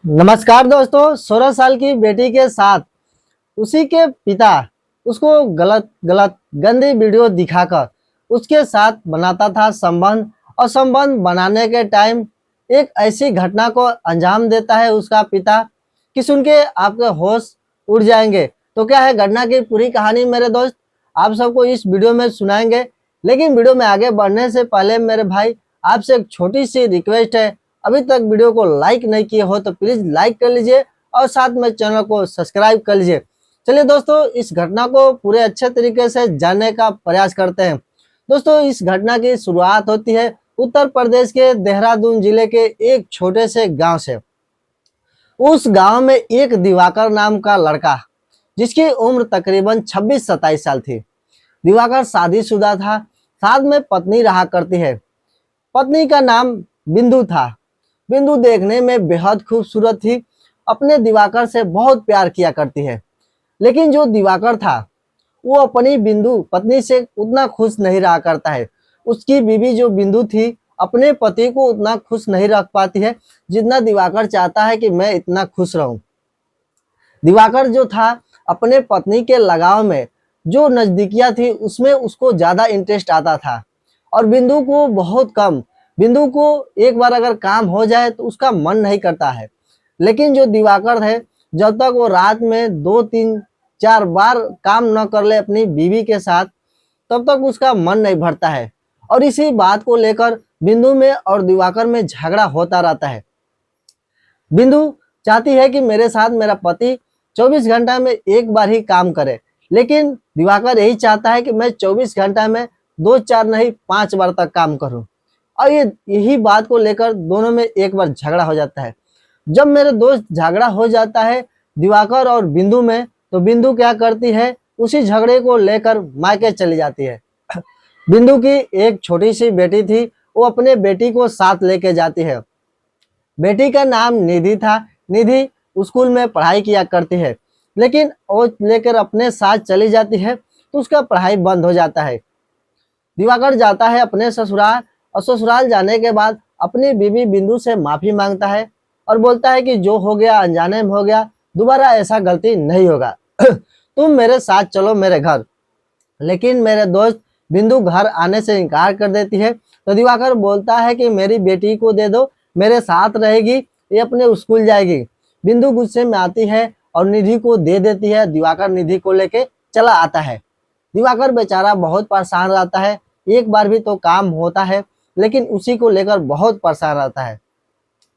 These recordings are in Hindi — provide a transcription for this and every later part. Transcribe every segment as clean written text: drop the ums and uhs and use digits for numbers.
नमस्कार दोस्तों। 16 साल की बेटी के साथ उसी के पिता उसको गलत गलत गंदी वीडियो दिखाकर उसके साथ बनाता था संबंध, और संबंध बनाने के टाइम एक ऐसी घटना को अंजाम देता है उसका पिता कि सुन के आपके होश उड़ जाएंगे। तो क्या है घटना की पूरी कहानी मेरे दोस्त, आप सबको इस वीडियो में सुनाएंगे। लेकिन वीडियो में आगे बढ़ने से पहले मेरे भाई आपसे एक छोटी सी रिक्वेस्ट है, अभी तक वीडियो को लाइक नहीं किए हो तो प्लीज लाइक कर लीजिए और साथ में चैनल को सब्सक्राइब कर लीजिए। चलिए दोस्तों, इस घटना को पूरे अच्छे तरीके से जानने का प्रयास करते हैं। दोस्तों, इस घटना की शुरुआत होती है उत्तर प्रदेश के देहरादून जिले के एक छोटे से गांव से। उस गांव में एक दिवाकर नाम का लड़का, जिसकी उम्र तकरीबन 26-27 साल थी। दिवाकर शादीशुदा था, साथ में पत्नी रहा करती है। पत्नी का नाम बिंदु था। बिंदु देखने में बेहद खूबसूरत थी, अपने दिवाकर से बहुत प्यार किया करती है। लेकिन जो दिवाकर था वो अपनी बिंदु पत्नी से उतना खुश नहीं रहा करता है। उसकी बीवी जो बिंदु थी अपने पति को उतना खुश नहीं रख पाती है जितना दिवाकर चाहता है कि मैं इतना खुश रहूं। दिवाकर जो था अपने पत्नी के लगाव में जो नजदीकियां थी उसमें उसको ज्यादा इंटरेस्ट आता था, और बिंदु को बहुत कम। बिंदु को एक बार अगर काम हो जाए तो उसका मन नहीं करता है। लेकिन जो दिवाकर है, जब तक वो रात में 2-3-4 बार काम न कर ले अपनी बीवी के साथ, तब तक उसका मन नहीं भरता है। और इसी बात को लेकर बिंदु में और दिवाकर में झगड़ा होता रहता है। बिंदु चाहती है कि मेरे साथ मेरा पति 24 घंटा में एक बार ही काम करे, लेकिन दिवाकर यही चाहता है कि मैं 24 घंटा में 2-4 नहीं 5 बार तक काम करूं। और यही बात को लेकर दोनों में एक बार झगड़ा हो जाता है। जब मेरे दोस्त झगड़ा हो जाता है दिवाकर और बिंदु में, तो बिंदु क्या करती है, उसी झगड़े को लेकर मायके चली जाती है। बिंदु की एक छोटी सी बेटी थी, वो अपने बेटी को साथ लेके जाती है। बेटी का नाम निधि था। निधि स्कूल में पढ़ाई किया करती है, लेकिन वो लेकर अपने साथ चली जाती है तो उसका पढ़ाई बंद हो जाता है। दिवाकर जाता है अपने ससुराल, और ससुराल जाने के बाद अपनी बीवी बिंदु से माफी मांगता है और बोलता है कि जो हो गया अनजाने में हो गया, दोबारा ऐसा गलती नहीं होगा। तुम मेरे साथ चलो मेरे घर। लेकिन मेरे दोस्त बिंदु घर आने से इनकार कर देती है। तो दिवाकर बोलता है कि मेरी बेटी को दे दो, मेरे साथ रहेगी, ये अपने स्कूल जाएगी। बिंदु गुस्से में आती है और निधि को दे देती है। दिवाकर निधि को लेके चला आता है। दिवाकर बेचारा बहुत परेशान रहता है। एक बार भी तो काम होता है, लेकिन उसी को लेकर बहुत परेशान रहता है।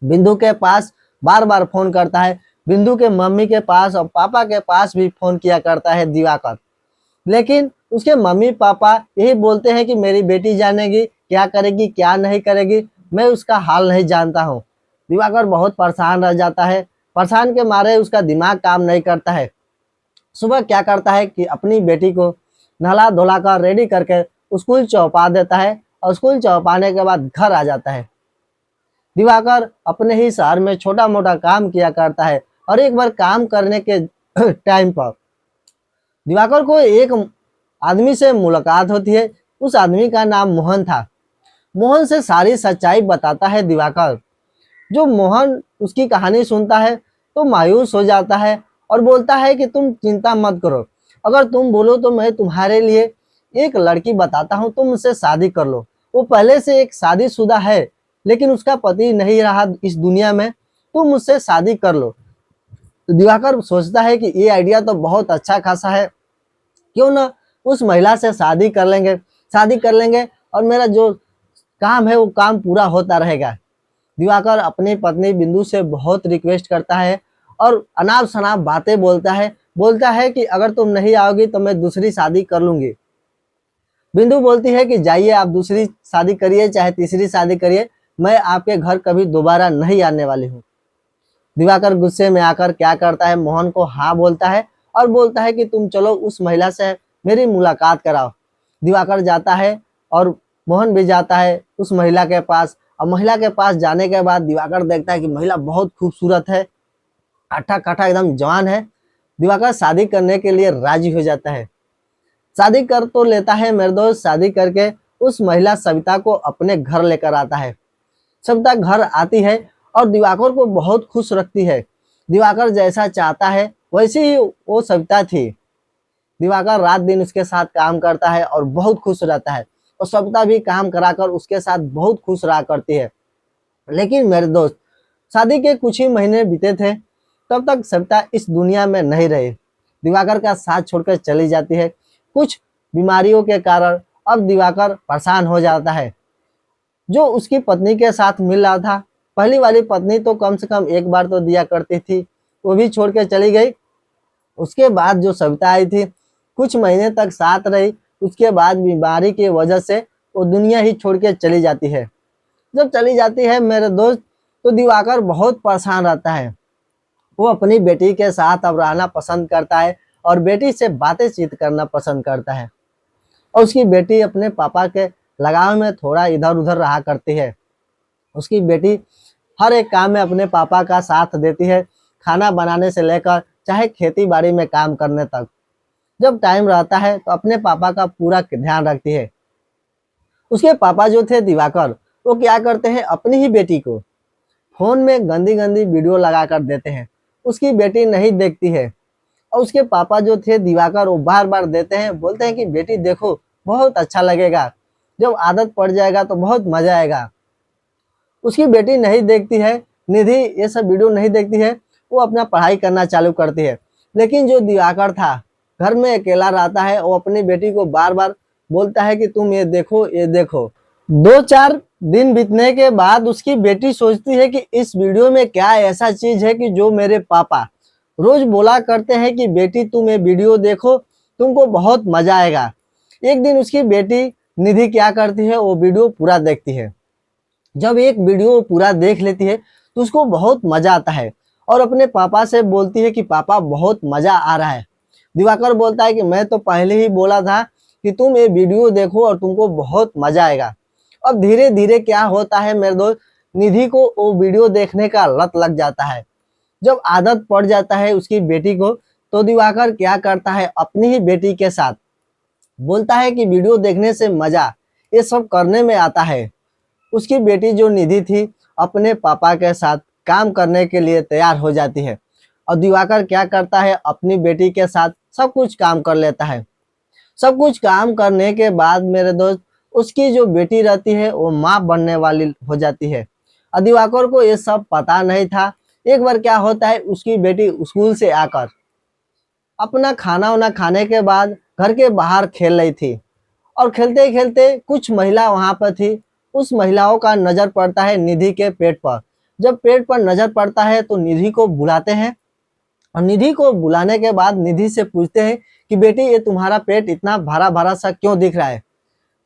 बिंदु के पास बार बार फोन करता है, बिंदु के मम्मी के पास और पापा के पास भी फोन किया करता है दिवाकर। लेकिन उसके मम्मी पापा यही बोलते हैं कि मेरी बेटी जानेगी, क्या करेगी क्या नहीं करेगी, मैं उसका हाल नहीं जानता हूँ। दिवाकर बहुत परेशान रह जाता है। परेशान के मारे उसका दिमाग काम नहीं करता है। सुबह क्या करता है कि अपनी बेटी को नहला धुला कर रेडी करके स्कूल चौपा देता है, और स्कूल चौपाने के बाद घर आ जाता है। दिवाकर अपने ही शहर में छोटा मोटा काम किया करता है, और एक बार काम करने के टाइम पर दिवाकर को एक आदमी से मुलाकात होती है। उस आदमी का नाम मोहन था। मोहन से सारी सच्चाई बताता है दिवाकर। जो मोहन उसकी कहानी सुनता है तो मायूस हो जाता है और बोलता है कि तुम चिंता मत करो, अगर तुम बोलो तो मैं तुम्हारे लिए एक लड़की बताता हूँ, तुम उससे शादी कर लो। वो पहले से एक शादीशुदा है, लेकिन उसका पति नहीं रहा इस दुनिया में, तुम उससे शादी कर लो। तो दिवाकर सोचता है कि ये आइडिया तो बहुत अच्छा खासा है, क्यों ना उस महिला से शादी कर लेंगे। शादी कर लेंगे और मेरा जो काम है वो काम पूरा होता रहेगा। दिवाकर अपनी पत्नी बिंदु से बहुत रिक्वेस्ट करता है और अनाप शनाप बातें बोलता है कि अगर तुम नहीं आओगी तो मैं दूसरी शादी कर लूंगी। बिंदु बोलती है कि जाइए आप दूसरी शादी करिए चाहे तीसरी शादी करिए, मैं आपके घर कभी दोबारा नहीं आने वाली हूँ। दिवाकर गुस्से में आकर क्या करता है, मोहन को हाँ बोलता है और बोलता है कि तुम चलो उस महिला से मेरी मुलाकात कराओ। दिवाकर जाता है और मोहन भी जाता है उस महिला के पास। और महिला के पास जाने के बाद दिवाकर देखता है कि महिला बहुत खूबसूरत है, आठा काठा एकदम जवान है। दिवाकर शादी करने के लिए राजी हो जाता है। शादी कर तो लेता है मेरे दोस्त। शादी करके उस महिला सविता को अपने घर लेकर आता है। सविता घर आती है और दिवाकर को बहुत खुश रखती है। दिवाकर जैसा चाहता है वैसे ही वो सविता थी। दिवाकर रात दिन उसके साथ काम करता है और बहुत खुश रहता है, और सविता भी काम कराकर उसके साथ बहुत खुश रहा करती है। लेकिन मेरे दोस्त, शादी के कुछ ही महीने बीते थे, तब तक सविता इस दुनिया में नहीं रही। दिवाकर का साथ छोड़कर चली जाती है। कुछ बीमारियों के कारण अब दिवाकर परेशान हो जाता है। जो उसकी पत्नी के साथ मिल रहा था, पहली वाली पत्नी तो कम से कम एक बार तो दिया करती थी, वो भी छोड़ के चली गई। उसके बाद जो सविता आई थी, कुछ महीने तक साथ रही, उसके बाद बीमारी की वजह से वो दुनिया ही छोड़ के चली जाती है। जब चली जाती है मेरे दोस्त, तो दिवाकर बहुत परेशान रहता है। वो अपनी बेटी के साथ अब रहना पसंद करता है और बेटी से बातचीत करना पसंद करता है। और उसकी बेटी अपने पापा के लगाव में थोड़ा इधर उधर रहा करती है। उसकी बेटी हर एक काम में अपने पापा का साथ देती है, खाना बनाने से लेकर चाहे खेती बाड़ी में काम करने तक। जब टाइम रहता है तो अपने पापा का पूरा ध्यान रखती है। उसके पापा जो थे दिवाकर, वो क्या करते हैं, अपनी ही बेटी को फोन में गंदी गंदी वीडियो लगा कर देते हैं। उसकी बेटी नहीं देखती है, और उसके पापा जो थे दिवाकर, वो बार बार देते हैं, बोलते हैं कि बेटी देखो, बहुत अच्छा लगेगा, जब आदत पड़ जाएगा तो बहुत मजा आएगा। उसकी बेटी नहीं देखती है, निधि ये सब वीडियो नहीं देखती है, वो अपना पढ़ाई करना चालू करती है। लेकिन जो दिवाकर था, घर में अकेला रहता है, वो अपनी बेटी को बार बार बोलता है कि तुम ये देखो, ये देखो। 2-4 दिन बीतने के बाद उसकी बेटी सोचती है कि इस वीडियो में क्या ऐसा चीज है कि जो मेरे पापा रोज बोला करते हैं कि बेटी तुम ये वीडियो देखो, तुमको बहुत मजा आएगा। एक दिन उसकी बेटी निधि क्या करती है, वो वीडियो पूरा देखती है। जब एक वीडियो पूरा देख लेती है तो उसको बहुत मजा आता है, और अपने पापा से बोलती है कि पापा बहुत मजा आ रहा है। दिवाकर बोलता है कि मैं तो पहले ही बोला था कि तुम ये वीडियो देखो और तुमको बहुत मजा आएगा। अब धीरे धीरे क्या होता है मेरे दोस्त, निधि को वो वीडियो देखने का लत लग जाता है। जब आदत पड़ जाता है उसकी बेटी को, तो दिवाकर क्या करता है, अपनी ही बेटी के साथ बोलता है कि वीडियो देखने से मजा ये सब करने में आता है। उसकी बेटी जो निधि थी, अपने पापा के साथ काम करने के लिए तैयार हो जाती है, और दिवाकर क्या करता है, अपनी बेटी के साथ सब कुछ काम कर लेता है। सब कुछ काम करने के बाद मेरे दोस्त, उसकी जो बेटी रहती है वो माँ बनने वाली हो जाती है, और दिवाकर को ये सब पता नहीं था। एक बार क्या होता है, उसकी बेटी स्कूल से आकर अपना खाना वाना खाने के बाद घर के बाहर खेल रही थी, और खेलते खेलते कुछ महिला वहां पर थी। उस महिलाओं का नजर पड़ता है निधि के पेट पर। जब पेट पर नजर पड़ता है तो निधि को बुलाते हैं, और निधि को बुलाने के बाद निधि से पूछते हैं कि बेटी ये तुम्हारा पेट इतना भरा भरा सा क्यों दिख रहा है।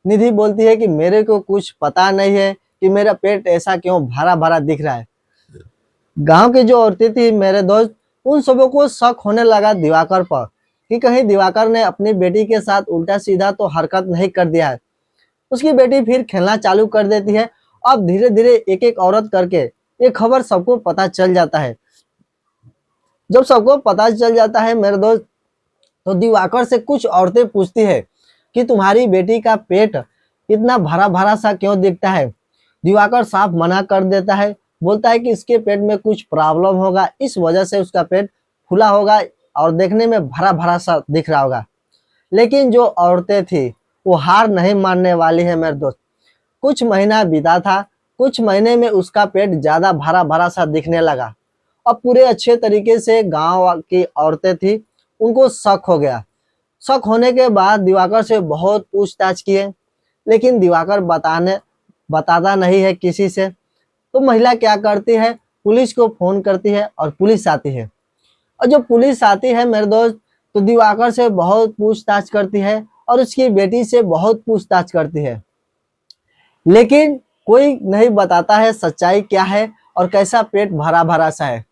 निधि बोलती है कि मेरे को कुछ पता नहीं है कि मेरा पेट ऐसा क्यों भरा भरा दिख रहा है। गांव की जो औरतें थी मेरे दोस्त, उन सबों को शक होने लगा दिवाकर पर कि कहीं दिवाकर ने अपनी बेटी के साथ उल्टा सीधा तो हरकत नहीं कर दिया है। उसकी बेटी फिर खेलना चालू कर देती है। अब धीरे धीरे एक एक औरत करके ये खबर सबको पता चल जाता है। जब सबको पता चल जाता है मेरे दोस्त, तो दिवाकर से कुछ औरतें पूछती है कि तुम्हारी बेटी का पेट इतना भरा भरा सा क्यों दिखता है। दिवाकर साफ मना कर देता है, बोलता है कि इसके पेट में कुछ प्रॉब्लम होगा, इस वजह से उसका पेट फूला होगा और देखने में भरा भरा सा दिख रहा होगा। लेकिन जो औरतें थी वो हार नहीं मानने वाली है मेरे दोस्त। कुछ महीना बीता था, कुछ महीने में उसका पेट ज्यादा भरा भरा सा दिखने लगा। अब पूरे अच्छे तरीके से गांव की औरतें थी, उनको शक हो गया। शक होने के बाद दिवाकर से बहुत पूछताछ किए, लेकिन दिवाकर बताता नहीं है किसी से। तो महिला क्या करती है, पुलिस को फोन करती है और पुलिस आती है। और जब पुलिस आती है मेरे दोस्त, तो दिवाकर से बहुत पूछताछ करती है और उसकी बेटी से बहुत पूछताछ करती है, लेकिन कोई नहीं बताता है सच्चाई क्या है और कैसा पेट भरा भरा सा है।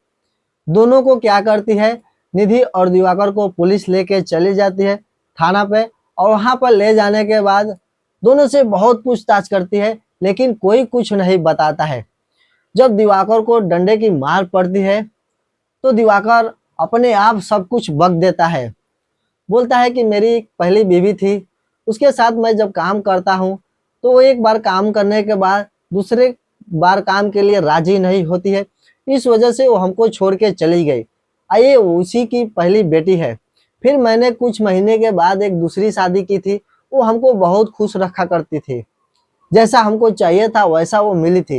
दोनों को क्या करती है, निधि और दिवाकर को पुलिस लेके चली जाती है थाना पे, और वहां पर ले जाने के बाद दोनों से बहुत पूछताछ करती है, लेकिन कोई कुछ नहीं बताता है। जब दिवाकर को डंडे की मार पड़ती है, तो दिवाकर अपने आप सब कुछ बक देता है। बोलता है कि मेरी पहली बीवी थी, उसके साथ मैं जब काम करता हूँ तो वो एक बार काम करने के बाद दूसरे बार काम के लिए राजी नहीं होती है। इस वजह से वो हमको छोड़ के चली गई। आइए उसी की पहली बेटी है। फिर मैंने कुछ महीने के बाद एक दूसरी शादी की थी। वो हमको बहुत खुश रखा करती थी, जैसा हमको चाहिए था वैसा वो मिली थी।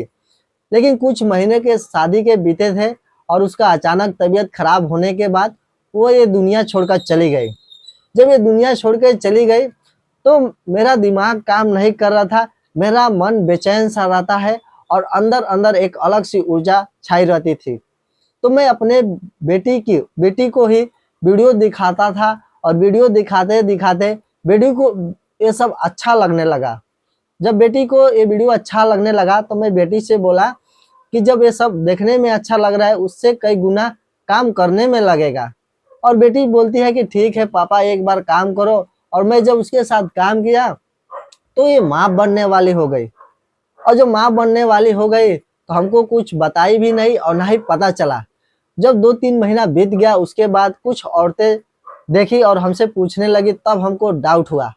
लेकिन कुछ महीने के शादी के बीते थे और उसका अचानक तबीयत खराब होने के बाद वो ये दुनिया छोड़कर चली गई। जब ये दुनिया छोड़ के चली गई तो मेरा दिमाग काम नहीं कर रहा था, मेरा मन बेचैन सा रहता है और अंदर अंदर एक अलग सी ऊर्जा छाई रहती थी। तो मैं अपने बेटी को ही वीडियो दिखाता था और वीडियो दिखाते दिखाते बेटी को ये सब अच्छा लगने लगा। जब बेटी को ये वीडियो अच्छा लगने लगा तो मैं बेटी से बोला कि जब ये सब देखने में अच्छा लग रहा है उससे कई गुना काम करने में लगेगा। और बेटी बोलती है कि ठीक है पापा, एक बार काम करो। और मैं जब उसके साथ काम किया तो ये माँ बनने वाली हो गई। और जो माँ बनने वाली हो गई तो हमको कुछ बताई भी नहीं और ना ही पता चला। जब 2-3 महीना बीत गया उसके बाद कुछ औरतें देखी और हमसे पूछने लगी, तब हमको डाउट हुआ।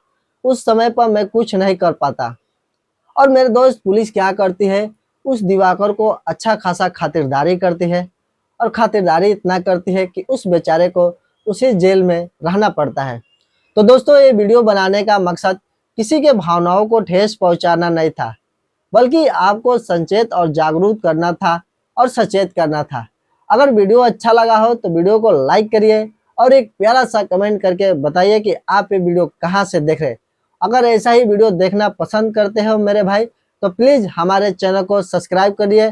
उस समय पर मैं कुछ नहीं कर पाता। और मेरे दोस्त पुलिस क्या करती है, उस दिवाकर को अच्छा खासा खातिरदारी करती है और खातिरदारी इतना करती है कि उस बेचारे को उसी जेल में रहना पड़ता है। तो दोस्तों ये वीडियो बनाने का मकसद किसी के भावनाओं को ठेस पहुंचाना नहीं था, बल्कि आपको संचेत और जागरूक करना था और सचेत करना था। अगर वीडियो अच्छा लगा हो तो वीडियो को लाइक करिए और एक प्यारा सा कमेंट करके बताइए कि आप ये वीडियो कहाँ से देख रहे हैं। अगर ऐसा ही वीडियो देखना पसंद करते हो मेरे भाई तो प्लीज़ हमारे चैनल को सब्सक्राइब करिए